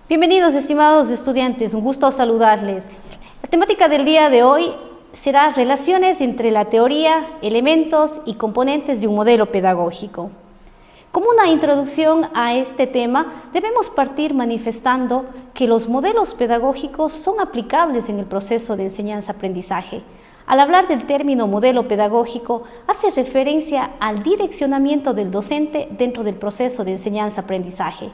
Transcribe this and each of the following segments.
Bienvenidos, estimados estudiantes, un gusto saludarles. La temática del día de hoy será relaciones entre la teoría, elementos y componentes de un modelo pedagógico. Como una introducción a este tema, debemos partir manifestando que los modelos pedagógicos son aplicables en el proceso de enseñanza-aprendizaje. Al hablar del término modelo pedagógico, hace referencia al direccionamiento del docente dentro del proceso de enseñanza-aprendizaje.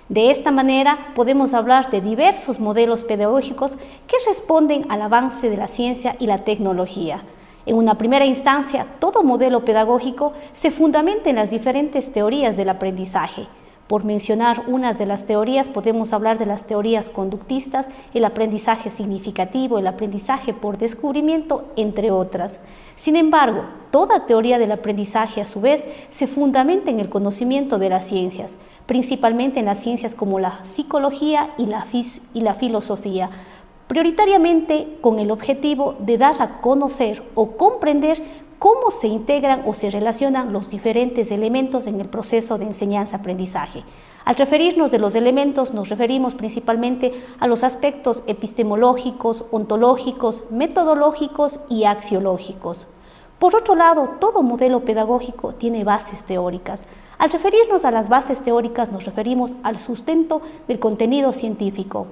De esta manera, podemos hablar de diversos modelos pedagógicos que responden al avance de la ciencia y la tecnología. En una primera instancia, todo modelo pedagógico se fundamenta en las diferentes teorías del aprendizaje. Por mencionar unas de las teorías, podemos hablar de las teorías conductistas, el aprendizaje significativo, el aprendizaje por descubrimiento, entre otras. Sin embargo, toda teoría del aprendizaje, a su vez, se fundamenta en el conocimiento de las ciencias, principalmente en las ciencias como la psicología y la filosofía, prioritariamente con el objetivo de dar a conocer o comprender cómo se integran o se relacionan los diferentes elementos en el proceso de enseñanza-aprendizaje. Al referirnos de los elementos, nos referimos principalmente a los aspectos epistemológicos, ontológicos, metodológicos y axiológicos. Por otro lado, todo modelo pedagógico tiene bases teóricas. Al referirnos a las bases teóricas, nos referimos al sustento del contenido científico.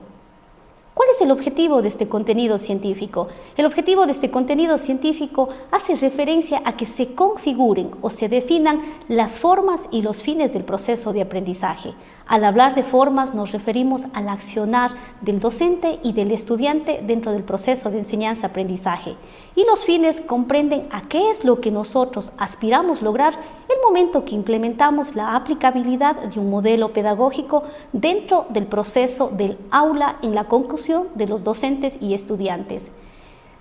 ¿Cuál es el objetivo de este contenido científico? El objetivo de este contenido científico hace referencia a que se configuren o se definan las formas y los fines del proceso de aprendizaje. Al hablar de formas nos referimos al accionar del docente y del estudiante dentro del proceso de enseñanza-aprendizaje. Y los fines comprenden a qué es lo que nosotros aspiramos lograr el momento que implementamos la aplicabilidad de un modelo pedagógico dentro del proceso del aula en la conclusión de los docentes y estudiantes.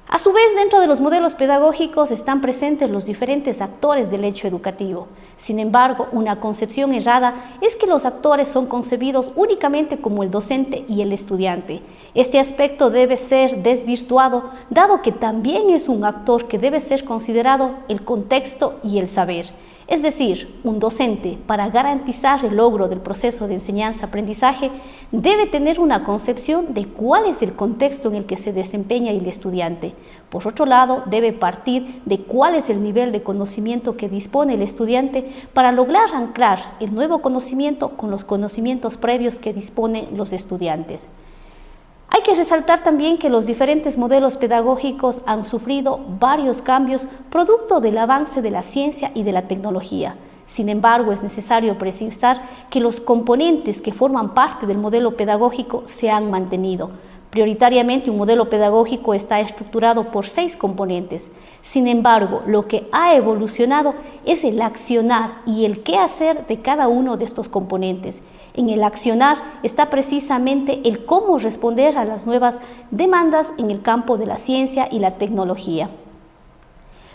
A su vez, dentro de los modelos pedagógicos están presentes los diferentes actores del hecho educativo. Sin embargo, una concepción errada es que los actores son concebidos únicamente como el docente y el estudiante. Este aspecto debe ser desvirtuado, dado que también es un actor que debe ser considerado el contexto y el saber. Es decir, un docente, para garantizar el logro del proceso de enseñanza-aprendizaje, debe tener una concepción de cuál es el contexto en el que se desempeña el estudiante. Por otro lado, debe partir de cuál es el nivel de conocimiento que dispone el estudiante para lograr anclar el nuevo conocimiento con los conocimientos previos que disponen los estudiantes. Hay que resaltar también que los diferentes modelos pedagógicos han sufrido varios cambios producto del avance de la ciencia y de la tecnología. Sin embargo, es necesario precisar que los componentes que forman parte del modelo pedagógico se han mantenido. Prioritariamente, un modelo pedagógico está estructurado por 6 componentes. Sin embargo, lo que ha evolucionado es el accionar y el qué hacer de cada uno de estos componentes. En el accionar está precisamente el cómo responder a las nuevas demandas en el campo de la ciencia y la tecnología.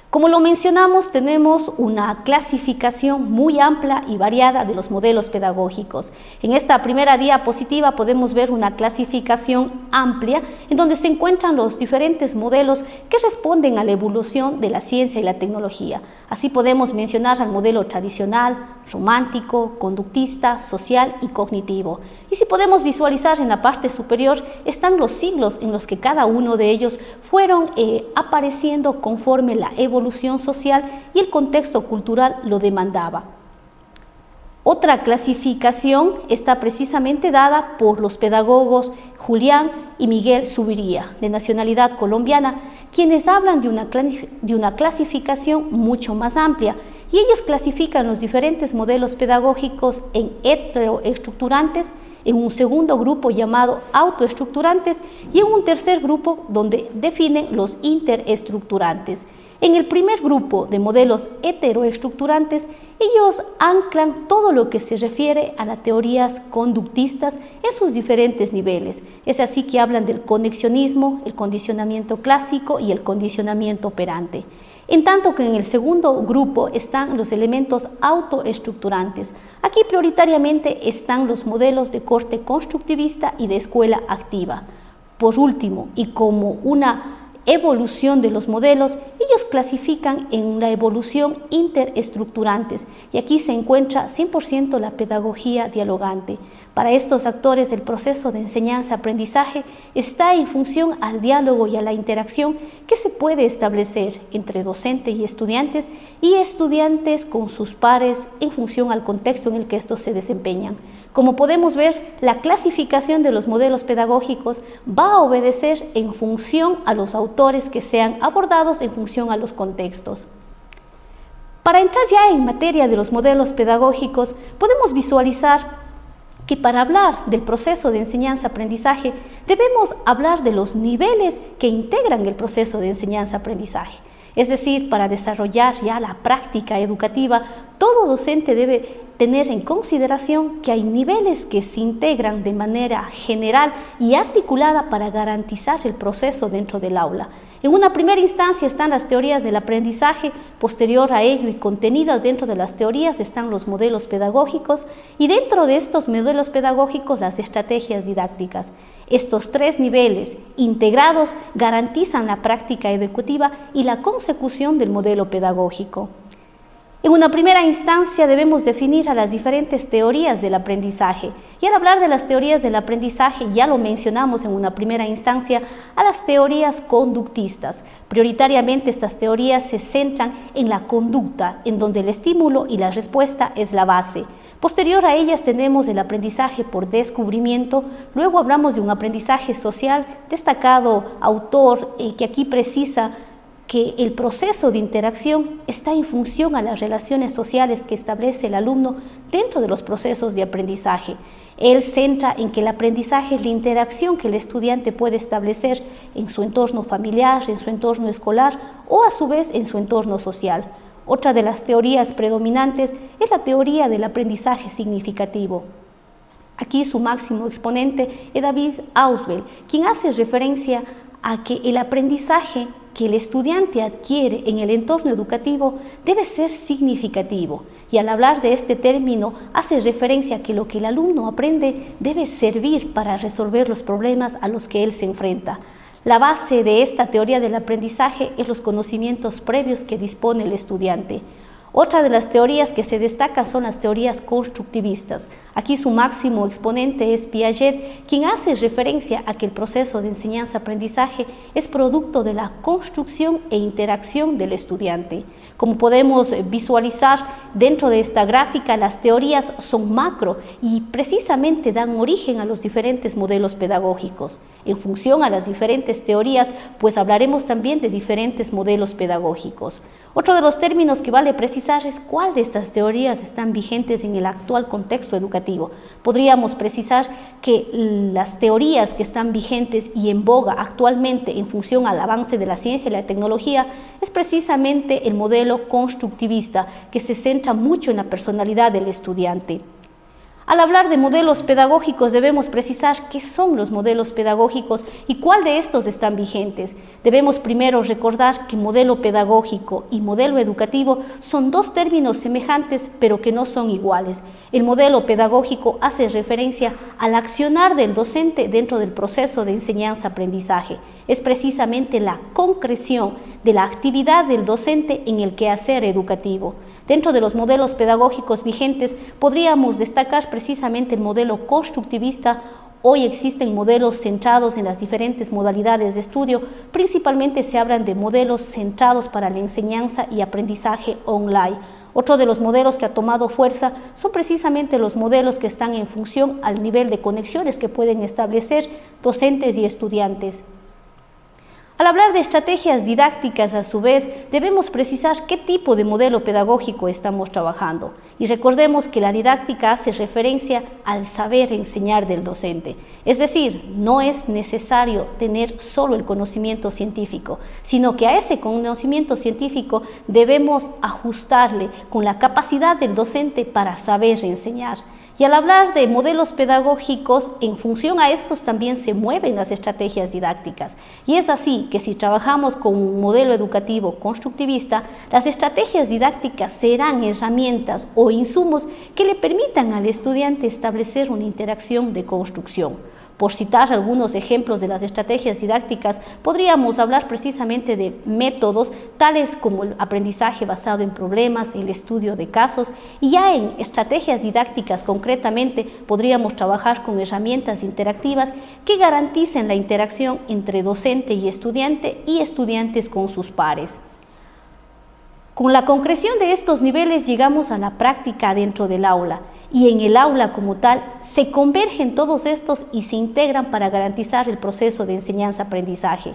Como lo mencionamos, tenemos una clasificación muy amplia y variada de los modelos pedagógicos. En esta primera diapositiva podemos ver una clasificación amplia en donde se encuentran los diferentes modelos que responden a la evolución de la ciencia y la tecnología. Así podemos mencionar al modelo tradicional, romántico, conductista, social y cognitivo. Y si podemos visualizar en la parte superior están los siglos en los que cada uno de ellos fueron apareciendo conforme la evolución social y el contexto cultural lo demandaba. Otra clasificación está precisamente dada por los pedagogos Julián y Miguel Zuviría, de nacionalidad colombiana, quienes hablan de una clasificación mucho más amplia, y ellos clasifican los diferentes modelos pedagógicos en heteroestructurantes, en un segundo grupo llamado autoestructurantes y en un tercer grupo donde definen los interestructurantes. En el primer grupo de modelos heteroestructurantes, ellos anclan todo lo que se refiere a las teorías conductistas en sus diferentes niveles. Es así que hablan del conexionismo, el condicionamiento clásico y el condicionamiento operante. En tanto que en el segundo grupo están los elementos autoestructurantes. Aquí prioritariamente están los modelos de corte constructivista y de escuela activa. Por último, y como una evolución de los modelos, ellos clasifican en la evolución interestructurantes y aquí se encuentra 100% la pedagogía dialogante. Para estos actores el proceso de enseñanza-aprendizaje está en función al diálogo y a la interacción que se puede establecer entre docente y estudiantes con sus pares en función al contexto en el que estos se desempeñan. Como podemos ver, la clasificación de los modelos pedagógicos va a obedecer en función a los autores que sean abordados en función a los contextos. Para entrar ya en materia de los modelos pedagógicos, podemos visualizar que para hablar del proceso de enseñanza-aprendizaje debemos hablar de los niveles que integran el proceso de enseñanza-aprendizaje. Es decir, para desarrollar ya la práctica educativa, todo docente debe tener en consideración que hay niveles que se integran de manera general y articulada para garantizar el proceso dentro del aula. En una primera instancia están las teorías del aprendizaje, posterior a ello y contenidas dentro de las teorías están los modelos pedagógicos y dentro de estos modelos pedagógicos las estrategias didácticas. Estos tres niveles integrados garantizan la práctica educativa y la consecución del modelo pedagógico. En una primera instancia debemos definir a las diferentes teorías del aprendizaje y al hablar de las teorías del aprendizaje ya lo mencionamos en una primera instancia a las teorías conductistas. Prioritariamente estas teorías se centran en la conducta, en donde el estímulo y la respuesta es la base. Posterior a ellas tenemos el aprendizaje por descubrimiento, luego hablamos de un aprendizaje social, destacado autor que aquí precisa que el proceso de interacción está en función a las relaciones sociales que establece el alumno dentro de los procesos de aprendizaje. Él centra en que el aprendizaje es la interacción que el estudiante puede establecer en su entorno familiar, en su entorno escolar o a su vez en su entorno social. Otra de las teorías predominantes es la teoría del aprendizaje significativo. Aquí su máximo exponente es David Ausubel, quien hace referencia a que el aprendizaje que el estudiante adquiere en el entorno educativo debe ser significativo y al hablar de este término hace referencia a que lo que el alumno aprende debe servir para resolver los problemas a los que él se enfrenta. La base de esta teoría del aprendizaje es los conocimientos previos que dispone el estudiante. Otra de las teorías que se destaca son las teorías constructivistas. Aquí su máximo exponente es Piaget, quien hace referencia a que el proceso de enseñanza-aprendizaje es producto de la construcción e interacción del estudiante. Como podemos visualizar dentro de esta gráfica, las teorías son macro y precisamente dan origen a los diferentes modelos pedagógicos. En función a las diferentes teorías, pues hablaremos también de diferentes modelos pedagógicos. Otro de los términos que vale precisar es cuál de estas teorías están vigentes en el actual contexto educativo. Podríamos precisar que las teorías que están vigentes y en boga actualmente en función al avance de la ciencia y la tecnología es precisamente el modelo constructivista, que se centra mucho en la personalidad del estudiante. Al hablar de modelos pedagógicos debemos precisar qué son los modelos pedagógicos y cuál de estos están vigentes. Debemos primero recordar que modelo pedagógico y modelo educativo son dos términos semejantes pero que no son iguales. El modelo pedagógico hace referencia al accionar del docente dentro del proceso de enseñanza-aprendizaje. Es precisamente la concreción de la actividad del docente en el quehacer educativo. Dentro de los modelos pedagógicos vigentes podríamos destacar precisamente el modelo constructivista. Hoy existen modelos centrados en las diferentes modalidades de estudio, principalmente se hablan de modelos centrados para la enseñanza y aprendizaje online. Otro de los modelos que ha tomado fuerza son precisamente los modelos que están en función al nivel de conexiones que pueden establecer docentes y estudiantes. Al hablar de estrategias didácticas, a su vez, debemos precisar qué tipo de modelo pedagógico estamos trabajando. Y recordemos que la didáctica hace referencia al saber enseñar del docente. Es decir, no es necesario tener solo el conocimiento científico, sino que a ese conocimiento científico debemos ajustarle con la capacidad del docente para saber enseñar. Y al hablar de modelos pedagógicos, en función a estos también se mueven las estrategias didácticas. Y es así que si trabajamos con un modelo educativo constructivista, las estrategias didácticas serán herramientas o insumos que le permitan al estudiante establecer una interacción de construcción. Por citar algunos ejemplos de las estrategias didácticas, podríamos hablar precisamente de métodos tales como el aprendizaje basado en problemas, el estudio de casos, y ya en estrategias didácticas concretamente podríamos trabajar con herramientas interactivas que garanticen la interacción entre docente y estudiantes con sus pares. Con la concreción de estos niveles llegamos a la práctica dentro del aula, y en el aula como tal se convergen todos estos y se integran para garantizar el proceso de enseñanza-aprendizaje.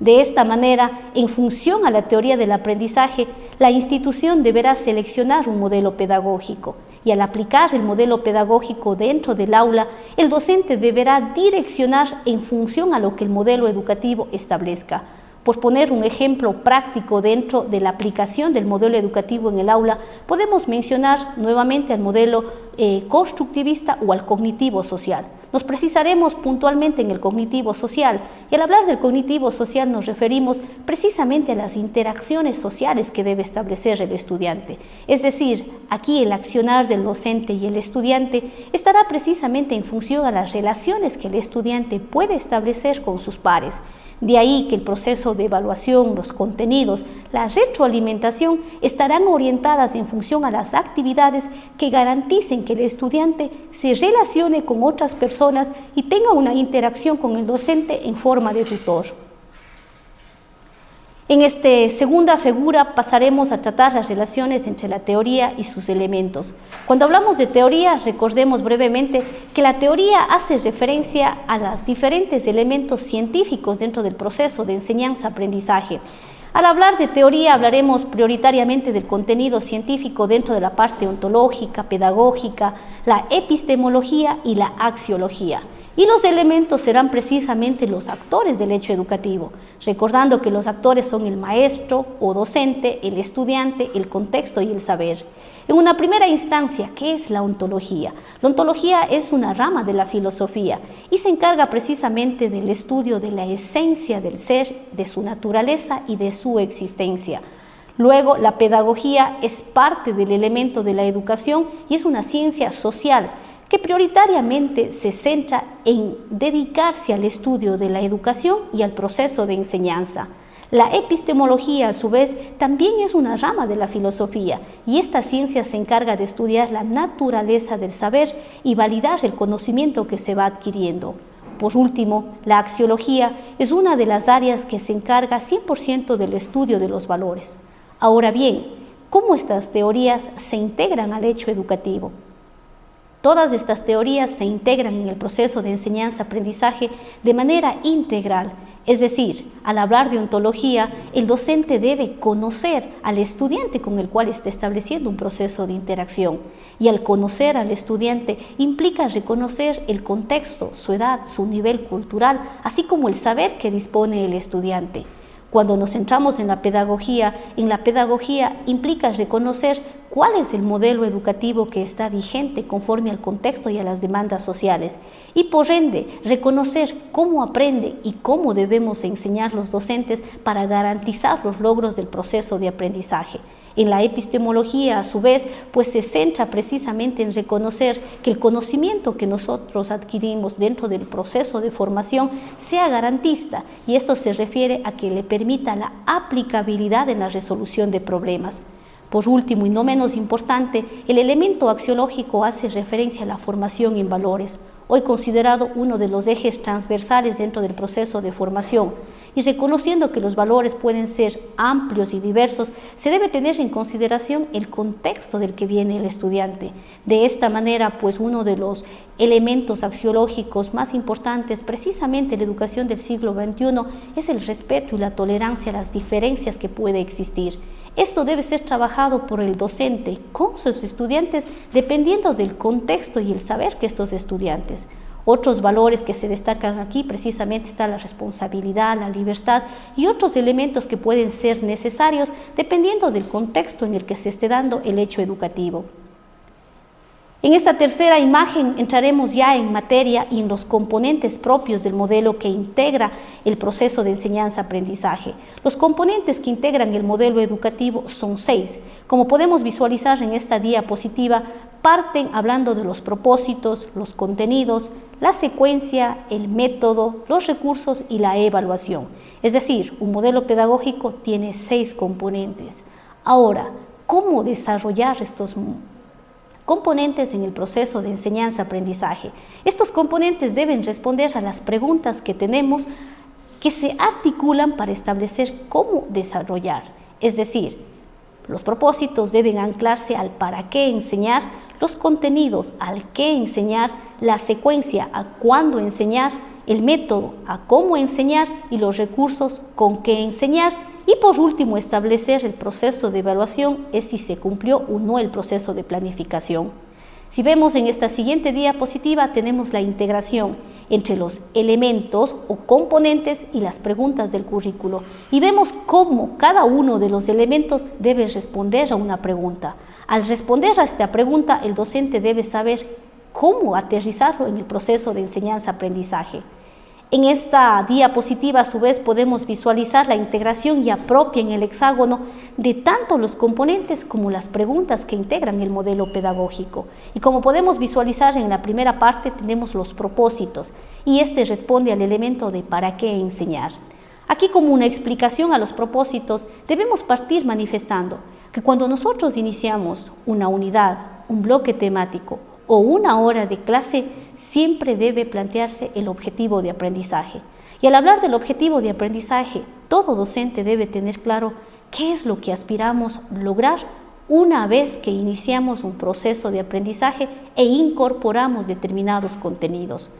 De esta manera, en función a la teoría del aprendizaje, la institución deberá seleccionar un modelo pedagógico, y al aplicar el modelo pedagógico dentro del aula, el docente deberá direccionar en función a lo que el modelo educativo establezca. Por poner un ejemplo práctico dentro de la aplicación del modelo educativo en el aula, podemos mencionar nuevamente al modelo constructivista o al cognitivo social. Nos precisaremos puntualmente en el cognitivo social, y al hablar del cognitivo social nos referimos precisamente a las interacciones sociales que debe establecer el estudiante. Es decir, aquí el accionar del docente y el estudiante estará precisamente en función a las relaciones que el estudiante puede establecer con sus pares. De ahí que el proceso de evaluación, los contenidos, la retroalimentación estarán orientadas en función a las actividades que garanticen que el estudiante se relacione con otras personas y tenga una interacción con el docente en forma de tutor. En esta segunda figura pasaremos a tratar las relaciones entre la teoría y sus elementos. Cuando hablamos de teoría, recordemos brevemente que la teoría hace referencia a los diferentes elementos científicos dentro del proceso de enseñanza-aprendizaje. Al hablar de teoría hablaremos prioritariamente del contenido científico dentro de la parte ontológica, pedagógica, la epistemología y la axiología. Y los elementos serán precisamente los actores del hecho educativo, recordando que los actores son el maestro o docente, el estudiante, el contexto y el saber. En una primera instancia, ¿qué es la ontología? La ontología es una rama de la filosofía y se encarga precisamente del estudio de la esencia del ser, de su naturaleza y de su existencia. Luego, la pedagogía es parte del elemento de la educación y es una ciencia social que prioritariamente se centra en dedicarse al estudio de la educación y al proceso de enseñanza. La epistemología, a su vez, también es una rama de la filosofía y esta ciencia se encarga de estudiar la naturaleza del saber y validar el conocimiento que se va adquiriendo. Por último, la axiología es una de las áreas que se encarga 100% del estudio de los valores. Ahora bien, ¿cómo estas teorías se integran al hecho educativo? Todas estas teorías se integran en el proceso de enseñanza-aprendizaje de manera integral, es decir, al hablar de ontología, el docente debe conocer al estudiante con el cual está estableciendo un proceso de interacción, y al conocer al estudiante implica reconocer el contexto, su edad, su nivel cultural, así como el saber que dispone el estudiante. Cuando nos centramos en la pedagogía implica reconocer cuál es el modelo educativo que está vigente conforme al contexto y a las demandas sociales y por ende reconocer cómo aprende y cómo debemos enseñar los docentes para garantizar los logros del proceso de aprendizaje. En la epistemología, a su vez, pues se centra precisamente en reconocer que el conocimiento que nosotros adquirimos dentro del proceso de formación sea garantista, y esto se refiere a que le permita la aplicabilidad en la resolución de problemas. Por último y no menos importante, el elemento axiológico hace referencia a la formación en valores, hoy considerado uno de los ejes transversales dentro del proceso de formación, y reconociendo que los valores pueden ser amplios y diversos, se debe tener en consideración el contexto del que viene el estudiante. De esta manera, pues uno de los elementos axiológicos más importantes, precisamente en la educación del siglo XXI, es el respeto y la tolerancia a las diferencias que puede existir. Esto debe ser trabajado por el docente con sus estudiantes dependiendo del contexto y el saber que estos estudiantes. Otros valores que se destacan aquí precisamente está la responsabilidad, la libertad y otros elementos que pueden ser necesarios dependiendo del contexto en el que se esté dando el hecho educativo. En esta tercera imagen entraremos ya en materia y en los componentes propios del modelo que integra el proceso de enseñanza-aprendizaje. Los componentes que integran el modelo educativo son 6. Como podemos visualizar en esta diapositiva, parten hablando de los propósitos, los contenidos, la secuencia, el método, los recursos y la evaluación. Es decir, un modelo pedagógico tiene 6 componentes. Ahora, ¿cómo desarrollar estos componentes en el proceso de enseñanza-aprendizaje? Estos componentes deben responder a las preguntas que tenemos que se articulan para establecer cómo desarrollar. Es decir, los propósitos deben anclarse al para qué enseñar, los contenidos al qué enseñar, la secuencia a cuándo enseñar, el método a cómo enseñar y los recursos con qué enseñar. Y por último, establecer el proceso de evaluación es si se cumplió o no el proceso de planificación. Si vemos en esta siguiente diapositiva, tenemos la integración entre los elementos o componentes y las preguntas del currículo. Y vemos cómo cada uno de los elementos debe responder a una pregunta. Al responder a esta pregunta, el docente debe saber cómo aterrizarlo en el proceso de enseñanza-aprendizaje. En esta diapositiva, a su vez, podemos visualizar la integración ya propia en el hexágono de tanto los componentes como las preguntas que integran el modelo pedagógico. Y como podemos visualizar en la primera parte, tenemos los propósitos, y este responde al elemento de para qué enseñar. Aquí, como una explicación a los propósitos, debemos partir manifestando que cuando nosotros iniciamos una unidad, un bloque temático o una hora de clase, siempre debe plantearse el objetivo de aprendizaje. Y al hablar del objetivo de aprendizaje, todo docente debe tener claro qué es lo que aspiramos lograr una vez que iniciamos un proceso de aprendizaje e incorporamos determinados contenidos.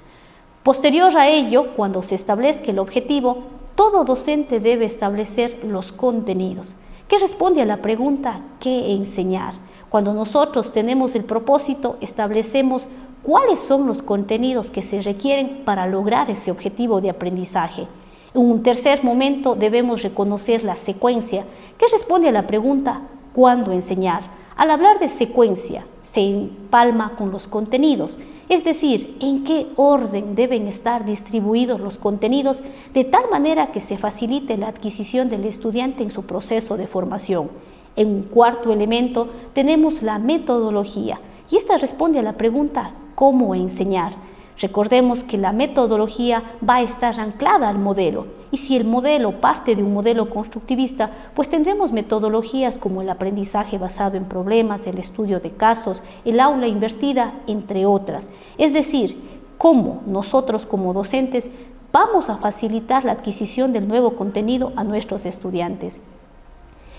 Posterior a ello, cuando se establezca el objetivo, todo docente debe establecer los contenidos, que responde a la pregunta ¿qué enseñar? Cuando nosotros tenemos el propósito, establecemos cuáles son los contenidos que se requieren para lograr ese objetivo de aprendizaje. En un tercer momento debemos reconocer la secuencia, que responde a la pregunta ¿cuándo enseñar? Al hablar de secuencia, se empalma con los contenidos, es decir, en qué orden deben estar distribuidos los contenidos de tal manera que se facilite la adquisición del estudiante en su proceso de formación. En un cuarto elemento tenemos la metodología, y esta responde a la pregunta ¿cómo enseñar? Recordemos que la metodología va a estar anclada al modelo, y si el modelo parte de un modelo constructivista, pues tendremos metodologías como el aprendizaje basado en problemas, el estudio de casos, el aula invertida, entre otras. Es decir, cómo nosotros como docentes vamos a facilitar la adquisición del nuevo contenido a nuestros estudiantes.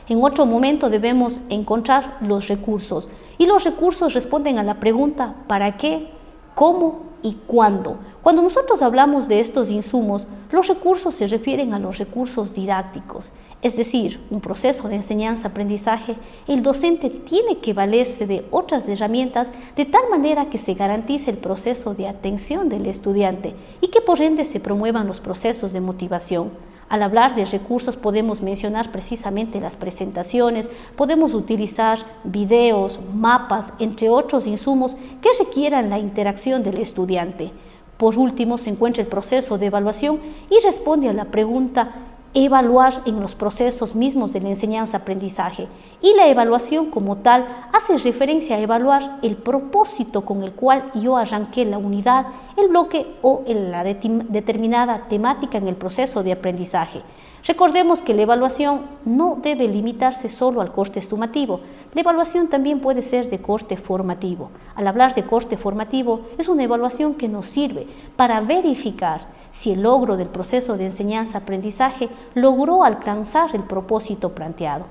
En otro momento debemos encontrar los recursos, y los recursos responden a la pregunta ¿para qué?, ¿cómo? ¿Y cuándo? Cuando nosotros hablamos de estos insumos, los recursos se refieren a los recursos didácticos, es decir, un proceso de enseñanza-aprendizaje, el docente tiene que valerse de otras herramientas de tal manera que se garantice el proceso de atención del estudiante y que por ende se promuevan los procesos de motivación. Al hablar de recursos podemos mencionar precisamente las presentaciones, podemos utilizar videos, mapas, entre otros insumos que requieran la interacción del estudiante. Por último, se encuentra el proceso de evaluación y responde a la pregunta evaluar en los procesos mismos de la enseñanza-aprendizaje. Y la evaluación como tal hace referencia a evaluar el propósito con el cual yo arranqué la unidad, el bloque o la determinada temática en el proceso de aprendizaje. Recordemos que la evaluación no debe limitarse solo al corte sumativo. La evaluación también puede ser de corte formativo. Al hablar de corte formativo, es una evaluación que nos sirve para verificar si el logro del proceso de enseñanza-aprendizaje logró alcanzar el propósito planteado.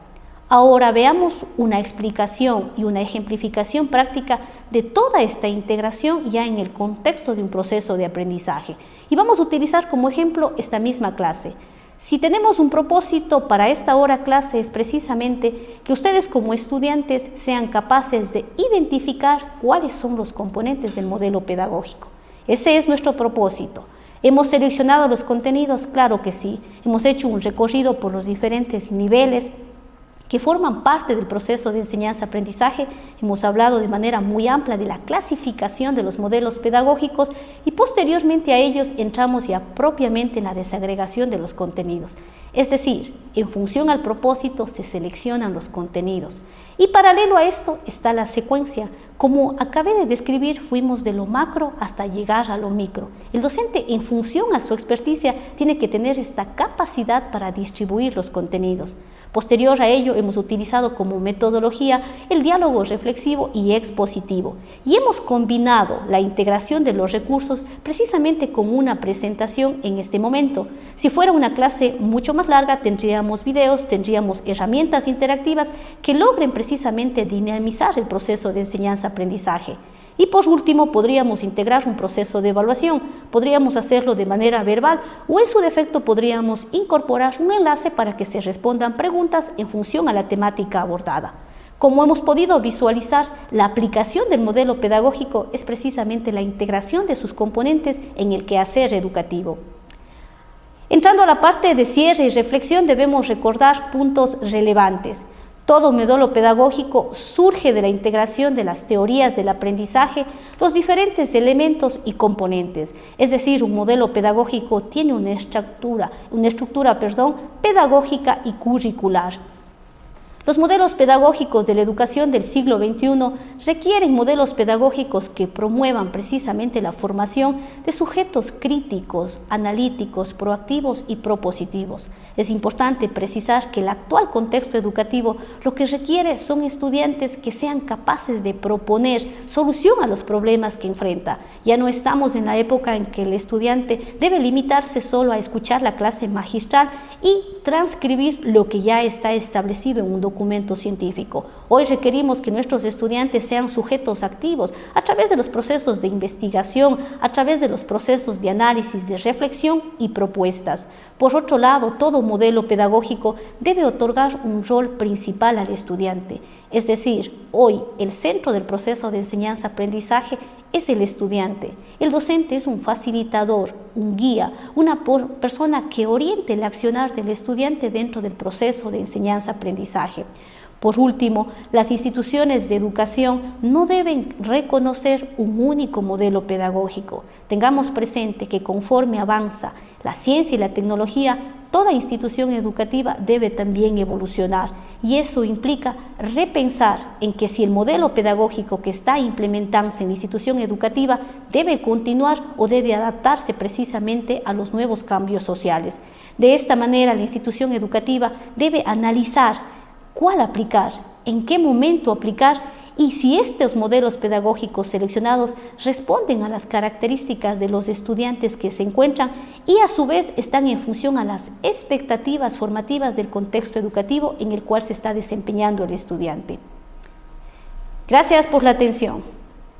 Ahora veamos una explicación y una ejemplificación práctica de toda esta integración ya en el contexto de un proceso de aprendizaje. Y vamos a utilizar como ejemplo esta misma clase. Si tenemos un propósito para esta hora clase es precisamente que ustedes como estudiantes sean capaces de identificar cuáles son los componentes del modelo pedagógico. Ese es nuestro propósito. ¿Hemos seleccionado los contenidos? Claro que sí. Hemos hecho un recorrido por los diferentes niveles que forman parte del proceso de enseñanza-aprendizaje. Hemos hablado de manera muy amplia de la clasificación de los modelos pedagógicos y posteriormente a ellos entramos ya propiamente en la desagregación de los contenidos. Es decir, en función al propósito se seleccionan los contenidos. Y paralelo a esto está la secuencia. Como acabé de describir, fuimos de lo macro hasta llegar a lo micro. El docente, en función a su experticia, tiene que tener esta capacidad para distribuir los contenidos. Posterior a ello, hemos utilizado como metodología el diálogo reflexivo y expositivo y hemos combinado la integración de los recursos precisamente con una presentación en este momento. Si fuera una clase mucho más larga, tendríamos videos, tendríamos herramientas interactivas que logren precisamente dinamizar el proceso de enseñanza-aprendizaje. Y por último, podríamos integrar un proceso de evaluación, podríamos hacerlo de manera verbal o en su defecto podríamos incorporar un enlace para que se respondan preguntas en función a la temática abordada. Como hemos podido visualizar, la aplicación del modelo pedagógico es precisamente la integración de sus componentes en el quehacer educativo. Entrando a la parte de cierre y reflexión, debemos recordar puntos relevantes. Todo modelo pedagógico surge de la integración de las teorías del aprendizaje, los diferentes elementos y componentes. Es decir, un modelo pedagógico tiene una estructura pedagógica y curricular. Los modelos pedagógicos de la educación del siglo XXI requieren modelos pedagógicos que promuevan precisamente la formación de sujetos críticos, analíticos, proactivos y propositivos. Es importante precisar que el actual contexto educativo lo que requiere son estudiantes que sean capaces de proponer solución a los problemas que enfrenta. Ya no estamos en la época en que el estudiante debe limitarse solo a escuchar la clase magistral y transcribir lo que ya está establecido en un documento científico. Hoy requerimos que nuestros estudiantes sean sujetos activos a través de los procesos de investigación, a través de los procesos de análisis, de reflexión y propuestas. Por otro lado, todo modelo pedagógico debe otorgar un rol principal al estudiante. Es decir, hoy el centro del proceso de enseñanza-aprendizaje es el estudiante. El docente es un facilitador, un guía, una persona que oriente el accionar del estudiante dentro del proceso de enseñanza-aprendizaje. Por último, las instituciones de educación no deben reconocer un único modelo pedagógico. Tengamos presente que conforme avanza la ciencia y la tecnología, toda institución educativa debe también evolucionar y eso implica repensar en que si el modelo pedagógico que está implementándose en la institución educativa debe continuar o debe adaptarse precisamente a los nuevos cambios sociales. De esta manera, la institución educativa debe analizar cuál aplicar, en qué momento aplicar y si estos modelos pedagógicos seleccionados responden a las características de los estudiantes que se encuentran y a su vez están en función a las expectativas formativas del contexto educativo en el cual se está desempeñando el estudiante. Gracias por la atención.